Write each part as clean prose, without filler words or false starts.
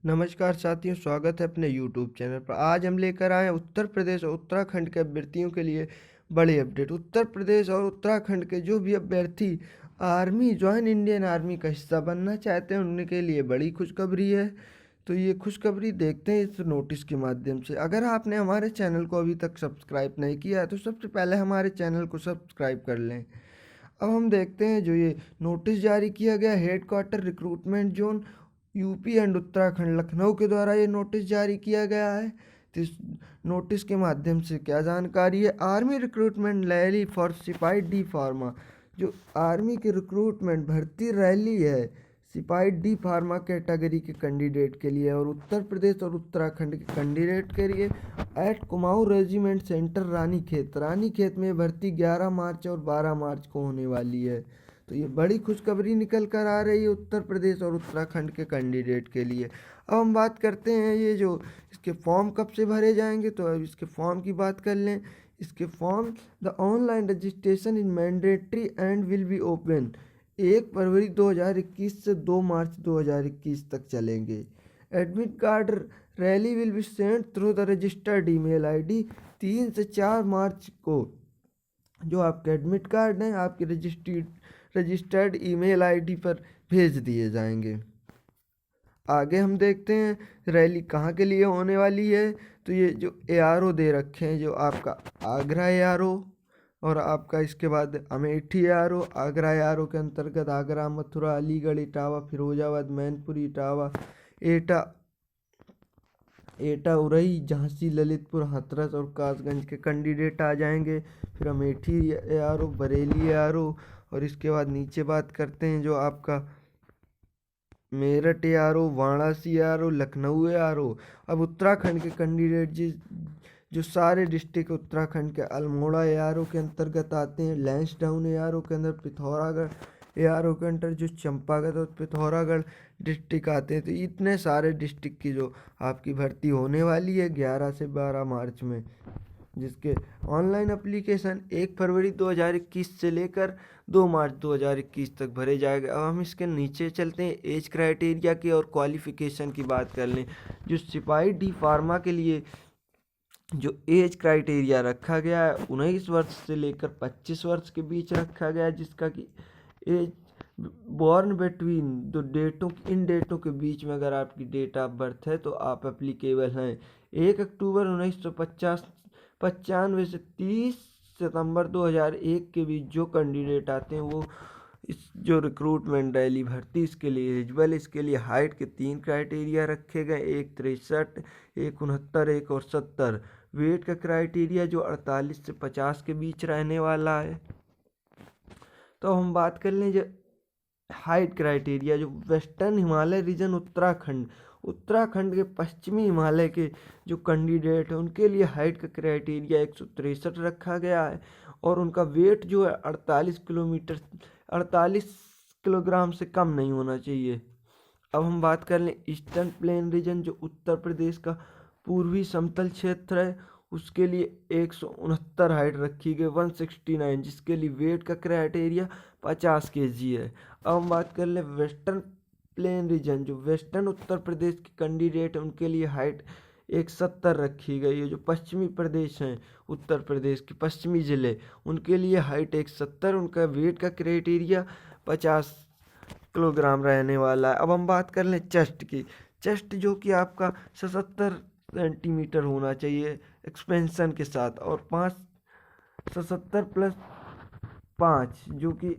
नमस्कार साथियों, स्वागत है अपने YouTube चैनल पर। आज हम लेकर आए हैं उत्तर प्रदेश और उत्तराखंड के अभ्यर्थियों के लिए बड़ी अपडेट। उत्तर प्रदेश और उत्तराखंड के जो भी अभ्यर्थी आर्मी ज्वाइन इंडियन आर्मी का हिस्सा बनना चाहते हैं उनके लिए बड़ी खुशखबरी है। तो ये खुशखबरी देखते हैं इस नोटिस के माध्यम से। अगर आपने हमारे चैनल को अभी तक सब्सक्राइब नहीं किया है तो सबसे पहले हमारे चैनल को सब्सक्राइब कर लें। अब हम देखते हैं जो ये नोटिस जारी किया गया head quarter recruitment zone UP and Uttarakhand Lucknow के द्वारा ये नोटिस जारी किया गया है। तो इस नोटिस के माध्यम से क्या जानकारी है? आर्मी रिक्रूटमेंट रैली फॉर सिपाही डी फार्मा। जो आर्मी की रिक्रूटमेंट भर्ती रैली है सिपाही डी फार्मा कैटेगरी के कैंडिडेट के लिए और उत्तर प्रदेश और उत्तराखंड के कैंडिडेट के लिए at Kumaon regiment centre Ranikhet में भर्ती 11 मार्च और 12 मार्च को होने वाली है। तो ये बड़ी खुशखबरी निकल कर आ रही है उत्तर प्रदेश और उत्तराखंड के कैंडिडेट के लिए। अब हम बात करते हैं ये जो इसके फॉर्म कब से भरे जाएंगे, तो अब इसके फॉर्म की बात कर लें। इसके form the online registration in mandatory and will be open 1 फरवरी 2021 से 2 मार्च 2021 तक चलेंगे। Admit card rally will be sent through the registered email ID 3 से 4 मार्च को जो आपके एडमिट कार्ड हैं आपके रजिस्टर्ड ईमेल आईडी पर भेज दिए जाएंगे। आगे हम देखते हैं रैली कहाँ के लिए होने वाली है। तो ये जो एआरओ दे रखे हैं, जो आपका आगरा एआरओ और आपका इसके बाद अमेठी एआरओ। आगरा एआरओ के अंतर्गत आगरा, मथुरा, अलीगढ़, इटावा, फिरोजाबाद, मैनपुरी, इटावा, एटा, उरई, झांसी, ललितपुर, हाथरस और कासगंज के कैंडिडेट आ जाएंगे। फिर अमेठी एआरओ, बरेली एआरओ और इसके बाद नीचे बात करते हैं जो आपका Meerut ARO, Varanasi ARO, Lucknow ARO. अब उत्तराखंड के कैंडिडेट जो सारे डिस्ट्रिक्ट उत्तराखंड के अल्मोड़ा एआरओ के अंतर्गत आते हैं, लैंसडाउन एआरओ के अंदर, पिथौरागढ़ एआरओ के अंदर जो चंपागढ़ और पिथौरागढ़ डिस्ट्रिक्ट आते हैं। तो इतने सारे डिस्ट्रिक्ट की जो आपकी भर्ती होने वाली है 11 से 12 मार्च में, जिसके ऑनलाइन एप्लीकेशन 1 फरवरी 2021 से लेकर 2 मार्च 2021 तक भरे जाएगा। अब हम इसके नीचे चलते हैं, एज क्राइटेरिया की और क्वालिफिकेशन की बात कर लें। जो सिपाही डी फार्मा के लिए जो एज क्राइटेरिया रखा गया है 19 वर्ष से लेकर 25 वर्ष के बीच रखा गया है, जिसका कि एज बॉर्न बिटवीन इन डेटों के बीच में अगर आपकी डेट ऑफ बर्थ है तो आप एप्लीकेबल हैं। 1 अक्टूबर 1995 से 30 सितंबर 2001 के बीच जो कैंडिडेट आते हैं वो इस जो रिक्रूटमेंट रैली भर्ती इसके लिए एलिजिबल। इसके लिए हाइट के 3 क्राइटेरिया रखे गए, 1 63, 1 69, 1 और 70। वेट का क्राइटेरिया जो 48 से 50 के बीच रहने वाला है। तो हम बात कर लें जो हाइट क्राइटेरिया, जो वेस्टर्न हिमालय रीजन उत्तराखंड के पश्चिमी हिमालय के जो कैंडिडेट हैं उनके लिए हाइट का क्राइटेरिया 163 रखा गया है और उनका वेट जो है 48 किलोग्राम से कम नहीं होना चाहिए। अब हम बात कर लें ईस्टर्न प्लेन रीजन, जो उत्तर प्रदेश का पूर्वी समतल क्षेत्र है, उसके लिए 169 हाइट रखी गई 169, जिसके लिए वेट का क्राइटेरिया 50 kg है। अब हम बात कर लें वेस्टर्न प्लेन रीजन, जो वेस्टर्न उत्तर प्रदेश के कैंडिडेट हैं उनके लिए हाइट 170 रखी गई है। जो पश्चिमी प्रदेश हैं उत्तर प्रदेश के पश्चिमी ज़िले उनके लिए हाइट 170, उनका वेट का क्राइटेरिया 50 किलोग्राम रहने वाला है। अब हम बात कर लें चेस्ट की। चेस्ट जो कि आपका 77 सेंटीमीटर होना चाहिए एक्सपेंशन के साथ और 77 प्लस 5 जो कि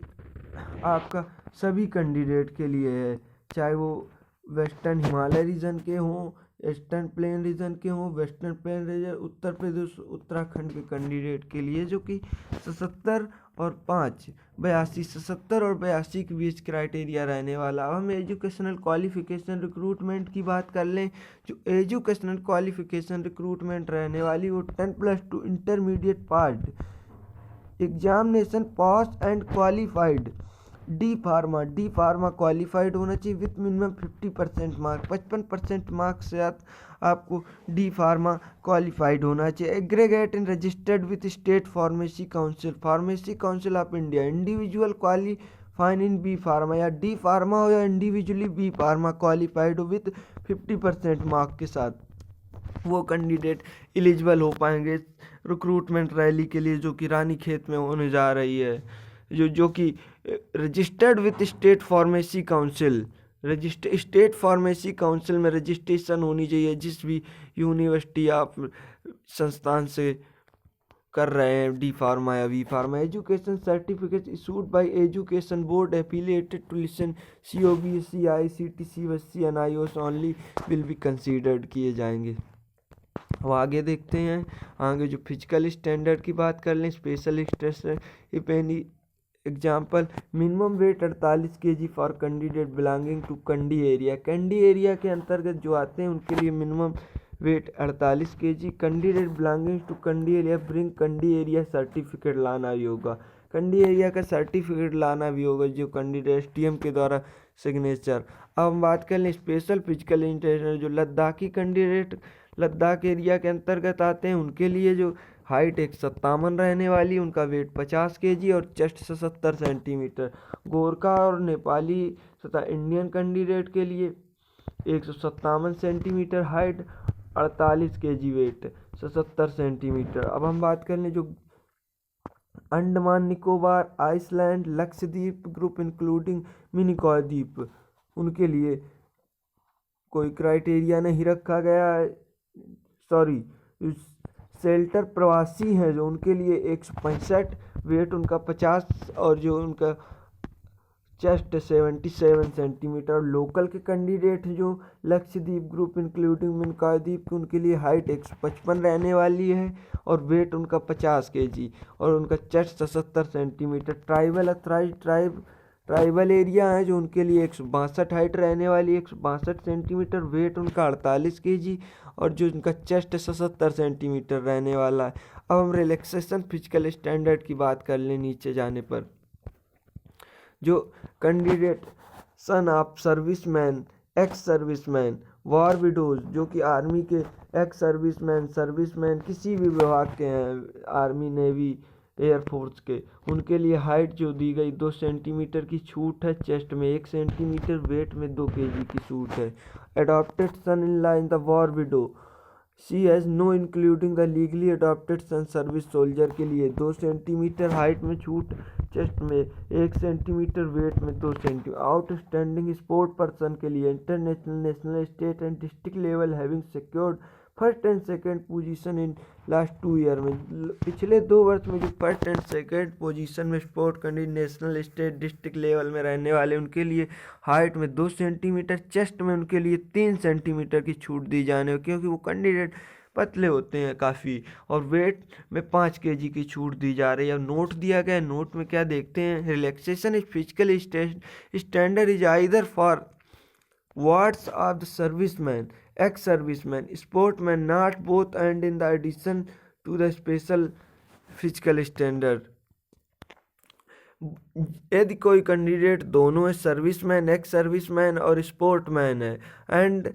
आपका सभी कैंडिडेट के लिए है, चाहे वो वेस्टर्न हिमालय रीजन के हों, ईस्टर्न प्लेन रीजन के हों। Western plain region Uttar Pradesh Uttarakhand के कैंडिडेट के लिए जो कि 77 और 5 82 77 और 82 के बीच क्राइटेरिया रहने वाला। अब हम एजुकेशनल क्वालिफिकेशन रिक्रूटमेंट की बात कर लें। जो एजुकेशनल क्वालिफिकेशन रिक्रूटमेंट रहने वाली वो 10+2 intermediate pass examination pass and qualified D pharma qualified होना चाहिए विथ मिनिमम 50% मार्क, 55% मार्क से आपको डी फार्मा क्वालिफाइड होना चाहिए। Aggregate and registered with state pharmacy council of India. Individual fine in B pharma या डी फार्मा हो या individually B pharma qualified हो विथ 50% मार्क के साथ, वो कैंडिडेट एलिजिबल हो पाएंगे रिक्रूटमेंट रैली के लिए, जो कि रानीखेत में होने जा रही है, जो कि registered with state pharmacy council. State pharmacy council में रजिस्ट्रेशन होनी चाहिए जिस भी यूनिवर्सिटी आप संस्थान से कर रहे हैं, डी फार्मा या B pharma. Education certificate issued by education board affiliated to listen COBC ICT CBSE NIOS only will be considered किए जाएंगे। अब आगे देखते हैं, आगे जो फिजिकल स्टैंडर्ड की बात कर लें, special stress if any example, minimum weight 48 kg for candidate belonging to Kandi area. Kandi area के अंतर्गत जो आते हैं उनके लिए minimum weight 48 kg। Candidate belonging to Kandi area bring Kandi area certificate लाना भी होगा, कंडी एरिया का सर्टिफिकेट लाना भी होगा जो कैंडिडेट STM के द्वारा सिग्नेचर। अब हम बात कर लें स्पेशल फिजिकल इंटरेस्ट, जो लद्दाखी कैंडिडेट लद्दाख एरिया के अंतर्गत आते हैं उनके लिए जो हाइट 157 रहने वाली, उनका वेट 50 kg और चेस्ट 70 सेंटीमीटर। गोरखा और नेपाली तथा इंडियन कैंडिडेट के लिए 157 centimetre height, 48 kg weight, 70 centimetre. अब हम बात कर लें जो Andaman Nicobar, island, Lakshadweep group including Minicoy द्वीप, उनके लिए कोई क्राइटेरिया नहीं रखा गया है। सॉरी, शेल्टर प्रवासी हैं जो उनके लिए 165, वेट उनका 50 और जो उनका चेस्ट 77 सेंटीमीटर। लोकल के कैंडिडेट जो लक्षद्वीप ग्रुप इंक्लूडिंग मिनिकॉय द्वीप, उनके लिए हाइट 155 रहने वाली है और वेट उनका 50 kg और उनका चेस्ट 70 सेंटीमीटर। ट्राइबल एरिया है जो उनके लिए 162 हाइट रहने वाली, 162 सेंटीमीटर, वेट उनका 48 kg और जो उनका चेस्ट 77 सेंटीमीटर रहने वाला है। अब हम रिलैक्सेशन फिजिकल स्टैंडर्ड की बात कर लें नीचे जाने पर, जो candidate son of serviceman, ex serviceman, war widows, जो कि आर्मी के एक्स सर्विसमैन किसी भी विभाग के हैं, आर्मी, नेवी, एयरफोर्स के, उनके लिए हाइट जो दी गई 2 सेंटीमीटर की छूट है, चेस्ट में 1 सेंटीमीटर, वेट में 2 kg की छूट है। Adopted son in law in the war widow, she has no including the legally adopted son service soldier के लिए 2 सेंटीमीटर हाइट में छूट, चेस्ट में 1 सेंटीमीटर, वेट में 2 सेंटीमीटर। आउटस्टैंडिंग स्पोर्ट पर्सन के लिए international, national, state and district level having secured first and second position in last 2 year में, पिछले 2 वर्ष में जो फर्स्ट एंड सेकंड पोजीशन में sport candidate national, state, district level में रहने वाले, उनके लिए हाइट में 2 सेंटीमीटर, चेस्ट में उनके लिए 3 सेंटीमीटर की छूट दी जाने, क्योंकि वो कैंडिडेट पतले होते हैं काफ़ी, और वेट में 5 kg की छूट दी जा रही है। अब नोट दिया गया है, नोट में क्या देखते हैं, relaxation is physical standard is either for wards of the serviceman, ex-serviceman, sportsman, not both, and in the addition to the special physical standard। यदि कोई कैंडिडेट दोनों है, सर्विसमैन, एक्स सर्विसमैन और स्पोर्टमैन है, एंड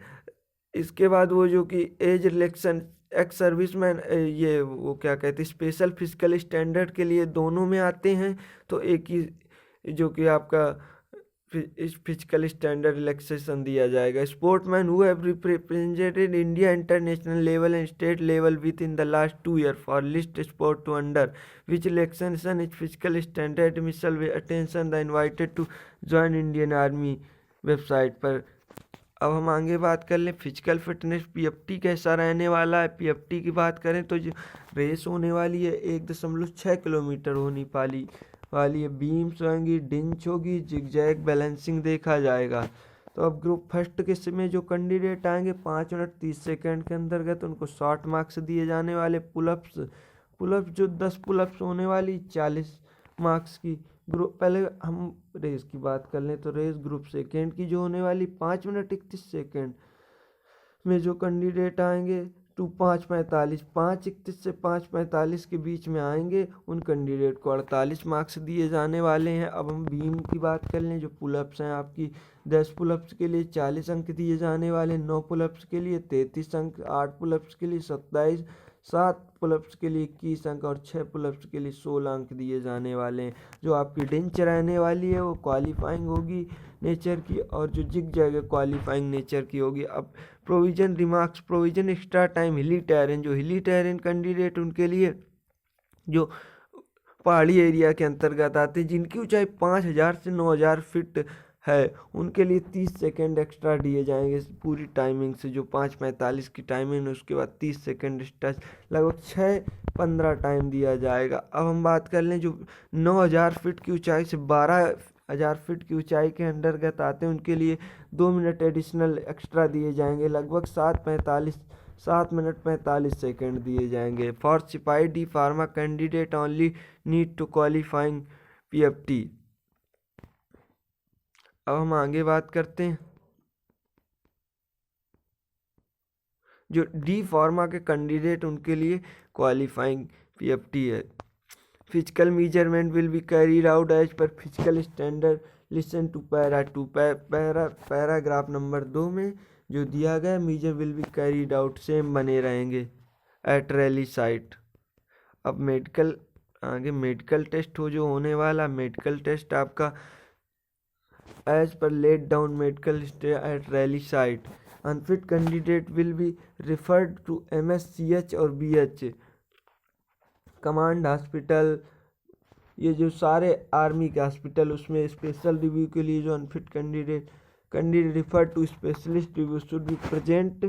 इसके बाद वो जो कि एज रिलेक्शन एक्स सर्विसमैन, ये वो क्या कहते हैं, स्पेशल फिजिकल स्टैंडर्ड के लिए दोनों में आते हैं, तो एक ही जो कि आपका इस फिजिकल स्टैंडर्ड रिलैक्सेशन दिया जाएगा। Sportsman who have represented India international level and state level within the last 2 year for list sport to under which relaxation is physical standard missal way attention the invited to join Indian army website पर। अब हम आगे बात कर लें physical fitness, PFT कैसा रहने वाला है। PFT की बात करें तो जो रेस होने वाली है 1.6 किलोमीटर होने वाली है, बीम्स होंगी, डिंच होगी, जिगजैग बैलेंसिंग देखा जाएगा। तो अब ग्रुप फर्स्ट के में जो कैंडिडेट आएंगे 5 मिनट 30 सेकंड के अंतर्गत उनको शॉर्ट मार्क्स दिए जाने वाले। पुलअप्स जो 10 पुलअप्स होने वाली 40 मार्क्स की। ग्रुप पहले हम रेस की बात कर लें तो रेस ग्रुप सेकेंड की जो होने वाली 5 मिनट 31 सेकंड में जो कैंडिडेट आएंगे टू 5:45, 5:31 से 5:45 के बीच में आएंगे, उन कैंडिडेट को 48 मार्क्स दिए जाने वाले हैं। अब हम बीम की बात कर लें, जो पुलअप्स हैं आपकी 10 पुलअप्स के लिए 40 अंक दिए जाने वाले, 9 पुलअप्स के लिए 33 अंक, 8 पुलअप्स के लिए 27, 7 पुलअप्स के लिए 21 अंक और 6 पुलअप्स के लिए 16 अंक दिए जाने वाले हैं। जो आपकी डेंच रहने वाली है वो क्वालिफाइंग होगी नेचर की, और जो जिग जैग क्वालिफाइंग नेचर की होगी। अब provision remarks, provision extra time हिली टेरेन, जो हिली टेरेन कैंडिडेट उनके लिए जो पहाड़ी एरिया के अंतर्गत आते हैं, जिनकी ऊंचाई 5000 से 9000 फीट है, उनके लिए 30 सेकेंड एक्स्ट्रा दिए जाएंगे पूरी टाइमिंग से। जो 5:45 की टाइमिंग है उसके बाद 30 सेकेंड एक्स्ट्रा, लगभग 6:15 टाइम दिया जाएगा। अब हम बात कर लें जो 9000 फीट की ऊंचाई से 12000 फीट की ऊंचाई के अंतर्गत आते हैं, उनके लिए 2 मिनट एडिशनल एक्स्ट्रा दिए जाएंगे, लगभग 7 मिनट 45 सेकेंड दिए जाएंगे। फॉर सिपाही D pharma candidate only need to qualifying PFT। अब हम आगे बात करते हैं जो डी फार्मा के कैंडिडेट उनके लिए क्वालिफाइंग PFT है। Physical measurement will be carried out as per physical standard, listen to para 2। Paragraph number 2 में जो दिया गया major will be carried out same बने रहेंगे एट रैली साइट। अब मेडिकल, आगे मेडिकल टेस्ट हो जो होने वाला, मेडिकल टेस्ट आपका as per laid down medical stay at rally site. Unfit candidate will be referred to MSCH और BH कमांड हॉस्पिटल। ये जो सारे आर्मी के हॉस्पिटल, उसमें स्पेशल रिव्यू के लिए जो unfit candidate refer to specialist review should be present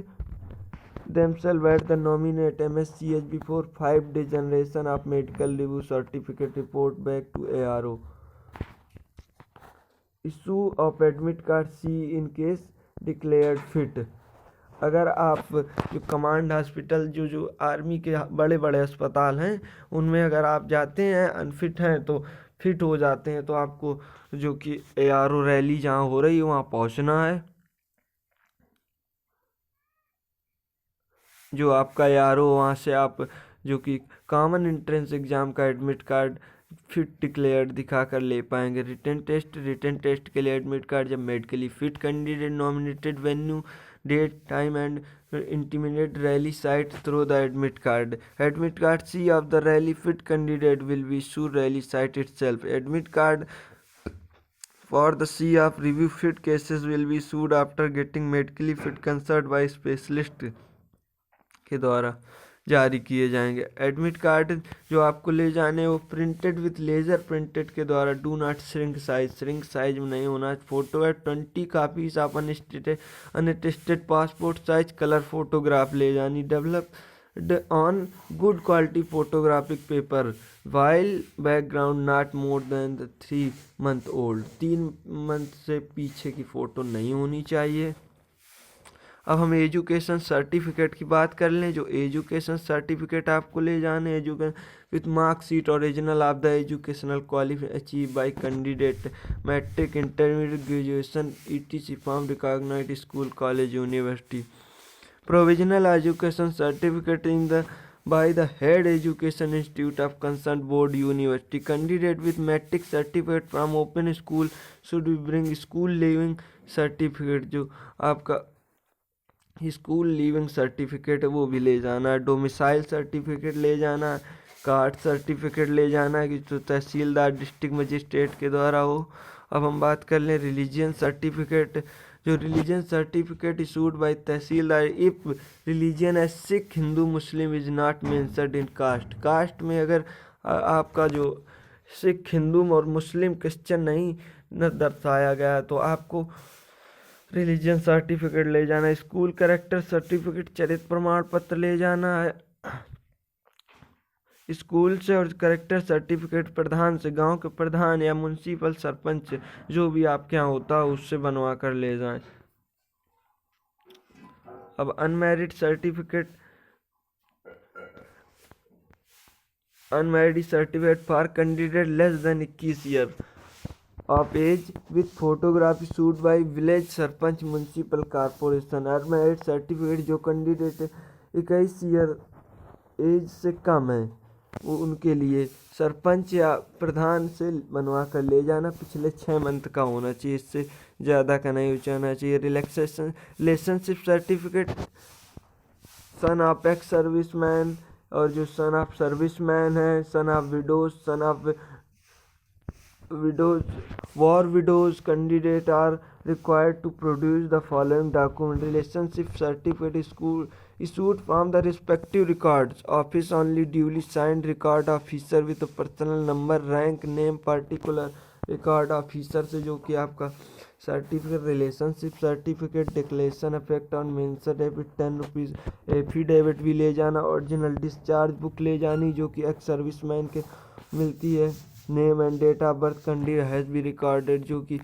themselves at the nominate MSCH before 5 day generation of medical review certificate report back to ARO. Issue of admit card C in case declared fit। अगर आप जो command hospital, जो army के बड़े बड़े अस्पताल हैं, उनमें अगर आप जाते हैं अनफिट हैं तो फिट हो जाते हैं, तो आपको जो कि ARO रैली जहाँ हो रही है वहाँ पहुँचना है। जो आपका ARO, वहाँ से आप जो कि कॉमन एंट्रेंस एग्ज़ाम का एडमिट कार्ड फिट डिक्लेयर्ड दिखा कर ले पाएंगे। रिटन टेस्ट के लिए एडमिट कार्ड जब medically fit candidate nominated venue date time and intimate rally site through the admit card C of the rally fit candidate will be issued rally site itself। Admit card for the C of review fit cases will be issued after getting medically fit consult by specialist के द्वारा जारी किए जाएंगे। Admit card जो आपको ले जाने वो प्रिंटेड विथ लेजर प्रिंटेड के द्वारा, डू नॉट श्रिंक साइज में नहीं होना। फोटो है 20 copies of unattested passport size colour photograph ले जानी, developed on good quality photographic paper, while background not more than 3 month old. 3 month से पीछे की फ़ोटो नहीं होनी चाहिए। अब हम एजुकेशन सर्टिफिकेट की बात कर लें। जो एजुकेशन सर्टिफिकेट आपको ले जाने education with marksheet original of the educational qualification achieve by candidate matric intermediate graduation ETC from recognised school college university, provisional education certificate in the by the head education institute of concerned board university। Candidate with matric certificate from open school should be bring school leaving certificate। जो आपका school leaving certificate है वो भी ले जाना, domicile certificate ले जाना, caste certificate ले जाना कि जो तहसीलदार डिस्ट्रिक्ट मजिस्ट्रेट के द्वारा हो। अब हम बात कर लें रिलीजियन सर्टिफिकेट। जो religion certificate issued by tehsildar if religion है Sikh Hindu Muslim is not mentioned in caste में अगर आपका जो सिख हिंदू और मुस्लिम क्रिश्चियन नहीं न दर्शाया गया तो आपको रिलीजियन सर्टिफिकेट ले जाना है। स्कूल करेक्टर सर्टिफिकेट चरित्र प्रमाण पत्र ले जाना है स्कूल से, और करेक्टर सर्टिफिकेट प्रधान से, गांव के प्रधान या म्युनिसिपल सरपंच जो भी आपके यहाँ होता है उससे बनवा कर ले जाएं। अब unmarried certificate for candidate less than 21 year of age with photography shoot by village sarpanch municipal corporation. Unmarried certificate जो कैंडिडेट 21 ईयर एज से कम है वो उनके लिए सरपंच या प्रधान से बनवा कर ले जाना, पिछले 6 मंथ का होना चाहिए, इससे ज़्यादा का नहीं होना चाहिए। Relaxation relationship certificate son of ex serviceman और जो सन ऑफ सर्विसमैन है, son of widows, son of widows, war widows candidate are required to produce the following document: relationship certificate issued from the respective records office only, duly signed record officer with a personal number, rank, name, particular record officer से जो कि आपका certificate, relationship certificate, declaration effect on mention debit 10 rupees, affidavit भी ले जाना, original discharge book ले जानी जो कि एक्स सर्विसमैन के मिलती है, name and date of birth candidate has be recorded जो कि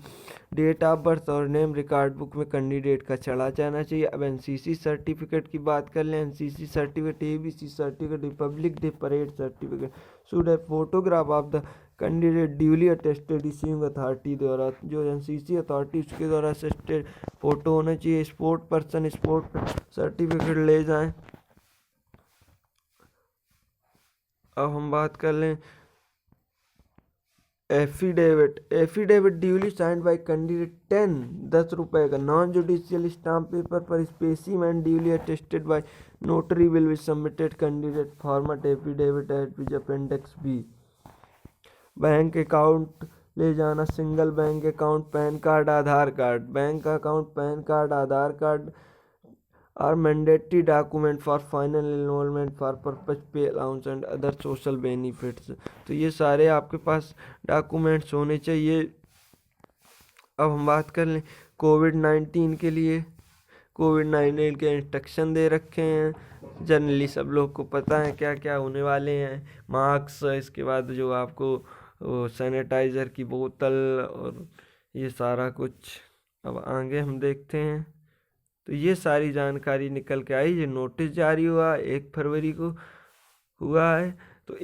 डेट ऑफ बर्थ और नेम रिकॉर्ड बुक में कैंडिडेट का चढ़ा जाना चाहिए। अब एनसीसी सर्टिफिकेट की बात कर लें। NCC certificate, ABC certificate, Republic day parade certificate should have photograph of the candidate duly attested issuing authority द्वारा, जो एनसीसी अथॉरिटी उसके द्वारा अटेस्टेड फोटो होना चाहिए। स्पोर्ट पर्सन स्पोर्ट सर्टिफिकेट ले जाएं। अब हम बात कर लें affidavit duly signed by candidate 10 रुपए का नॉन जुडिशियल स्टाम्प पेपर पर specimen duly attested by notary will be submitted candidate format affidavit at which appendix B. Bank account ले जाना, single bank account, PAN card, Aadhaar card, bank account, PAN card, Aadhaar card are mandatory document for final enrolment for purpose pay allowance and other social benefits. तो ये सारे आपके पास documents होने चाहिए। अब हम बात कर लें कोविड-19 के लिए। कोविड-19 के इंस्ट्रक्शन दे रखे हैं, जनरली सब लोग को पता है क्या क्या होने वाले हैं। मास्क, इसके बाद जो आपको सैनिटाइज़र की बोतल और ये सारा कुछ। अब आगे हम देखते हैं। तो ये सारी जानकारी निकल के आई। ये नोटिस जारी हुआ 1 फरवरी को हुआ है। तो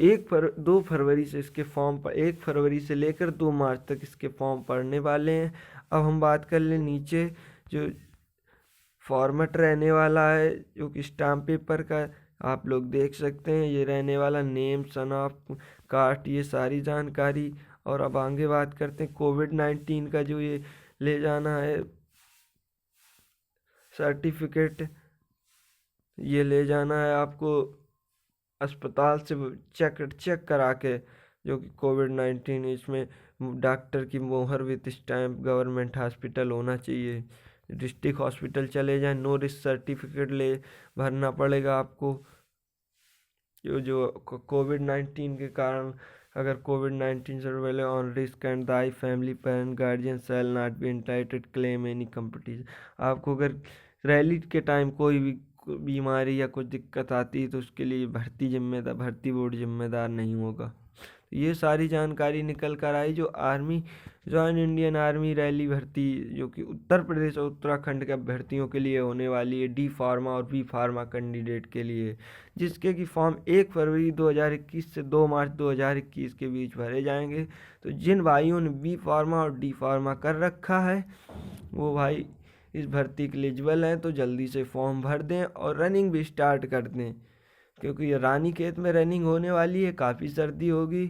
2 फरवरी से इसके फॉर्म पर 1 फरवरी से लेकर 2 मार्च तक इसके फॉर्म पड़ने वाले हैं। अब हम बात कर लें नीचे जो फॉर्मेट रहने वाला है जो कि स्टाम्प पेपर का आप लोग देख सकते हैं, ये रहने वाला नेम, सन ऑफ कास्ट, ये सारी जानकारी। और अब आगे बात करते हैं कोविड-19 का जो ये ले जाना है सर्टिफिकेट, ये ले जाना है आपको अस्पताल से चेक करा के, जो कि कोविड-19 इसमें डॉक्टर की मोहर विथ स्टैम्प गवर्नमेंट हॉस्पिटल होना चाहिए। डिस्ट्रिक्ट हॉस्पिटल चले जाएं, नो रिस्क सर्टिफिकेट ले भरना पड़ेगा आपको। जो कोविड-19 के कारण अगर कोविड-19 से पहले on risk and thy family parent guardian shall not be entitled claim any competition. आपको अगर रैली के टाइम कोई भी बीमारी या कुछ दिक्कत आती है तो उसके लिए भर्ती बोर्ड जिम्मेदार नहीं होगा। ये सारी जानकारी निकल कर आई जो army join Indian army rally भर्ती जो कि उत्तर प्रदेश और उत्तराखंड के अभ्यर्थियों के लिए होने वाली है, डी फार्मा और बी फार्मा कैंडिडेट के लिए, जिसके कि फॉर्म 1 फरवरी 2021 से 2 मार्च 2021 के बीच भरे जाएंगे। तो जिन भाइयों ने बी फार्मा और डी फार्मा कर रखा है वो भाई इस भर्ती के एलिजिबल हैं, तो जल्दी से फॉर्म भर दें और रनिंग भी स्टार्ट कर दें, क्योंकि ये रानीखेत में रनिंग होने वाली है, काफ़ी सर्दी होगी।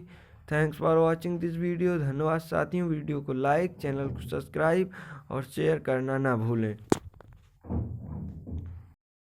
Thanks for watching this video. धन्यवाद साथियों। वीडियो को लाइक, चैनल को सब्सक्राइब और शेयर करना ना भूलें।